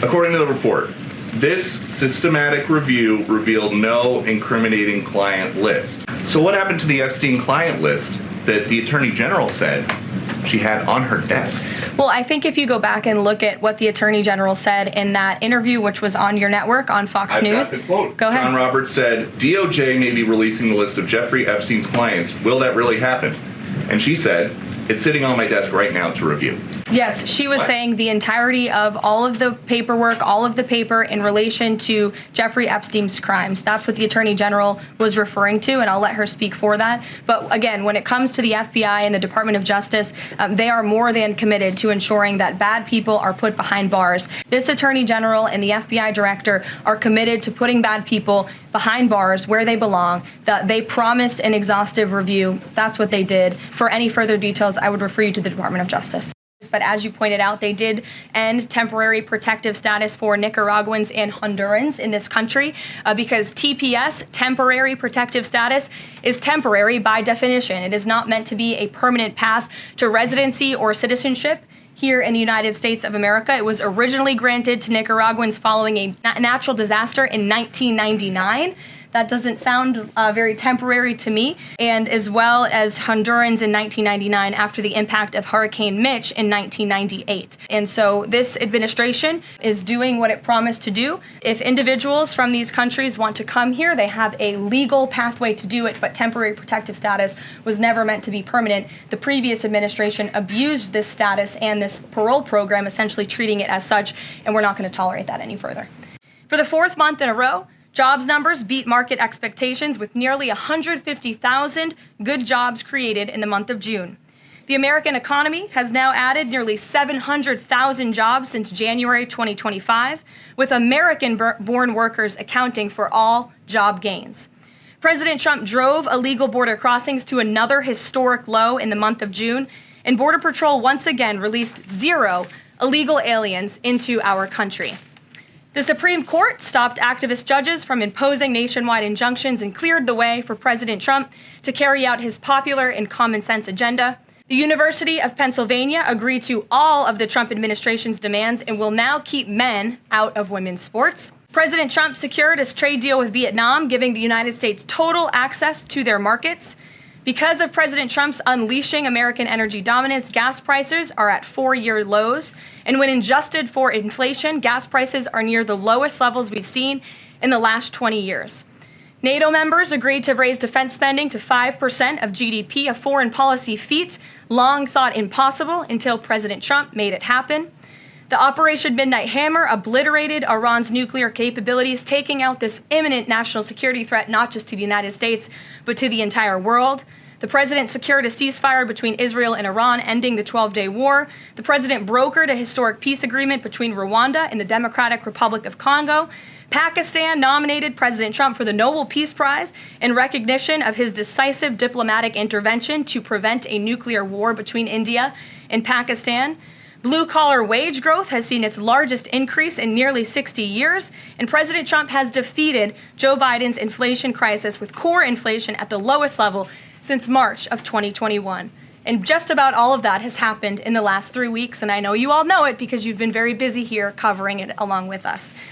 According to the report, this systematic review revealed no incriminating client list. So what happened to the Epstein client list that the Attorney General said she had on her desk? Well, I think if you go back and look at what the Attorney General said in that interview, which was on your network on Fox News. Got the quote. Go ahead. John Roberts said, DOJ may be releasing the list of Jeffrey Epstein's clients. Will that really happen? And she said, it's sitting on my desk right now to review. Yes, she was saying the entirety of all of the paperwork, all of the paper in relation to Jeffrey Epstein's crimes. That's what the Attorney General was referring to, and I'll let her speak for that. But again, when it comes to the FBI and the Department of Justice, they are more than committed to ensuring that bad people are put behind bars. This Attorney General and the FBI Director are committed to putting bad people behind bars where they belong. They promised an exhaustive review. That's what they did. For any further details, I would refer you to the Department of Justice. But as you pointed out, they did end temporary protective status for Nicaraguans and Hondurans in this country because TPS, temporary protective status, is temporary by definition. It is not meant to be a permanent path to residency or citizenship here in the United States of America. It was originally granted to Nicaraguans following a natural disaster in 1999. That doesn't sound very temporary to me. And as well as Hondurans in 1999 after the impact of Hurricane Mitch in 1998. And so this administration is doing what it promised to do. If individuals from these countries want to come here, they have a legal pathway to do it, but temporary protective status was never meant to be permanent. The previous administration abused this status and this parole program, essentially treating it as such, and we're not going to tolerate that any further. For the fourth month in a row, jobs numbers beat market expectations with nearly 150,000 good jobs created in the month of June. The American economy has now added nearly 700,000 jobs since January 2025, with American-born workers accounting for all job gains. President Trump drove illegal border crossings to another historic low in the month of June, and Border Patrol once again released 0 illegal aliens into our country. The Supreme Court stopped activist judges from imposing nationwide injunctions and cleared the way for President Trump to carry out his popular and common sense agenda. The University of Pennsylvania agreed to all of the Trump administration's demands and will now keep men out of women's sports. President Trump secured his trade deal with Vietnam, giving the United States total access to their markets. Because of President Trump's unleashing American energy dominance, gas prices are at 4-year lows. And when adjusted for inflation, gas prices are near the lowest levels we've seen in the last 20 years. NATO members agreed to raise defense spending to 5% of GDP, a foreign policy feat long thought impossible until President Trump made it happen. The Operation Midnight Hammer obliterated Iran's nuclear capabilities, taking out this imminent national security threat, not just to the United States, but to the entire world. The president secured a ceasefire between Israel and Iran, ending the 12-day war. The president brokered a historic peace agreement between Rwanda and the Democratic Republic of Congo. Pakistan nominated President Trump for the Nobel Peace Prize in recognition of his decisive diplomatic intervention to prevent a nuclear war between India and Pakistan. Blue-collar wage growth has seen its largest increase in nearly 60 years, and President Trump has defeated Joe Biden's inflation crisis with core inflation at the lowest level since March of 2021. And just about all of that has happened in the last 3 weeks, and I know you all know it because you've been very busy here covering it along with us.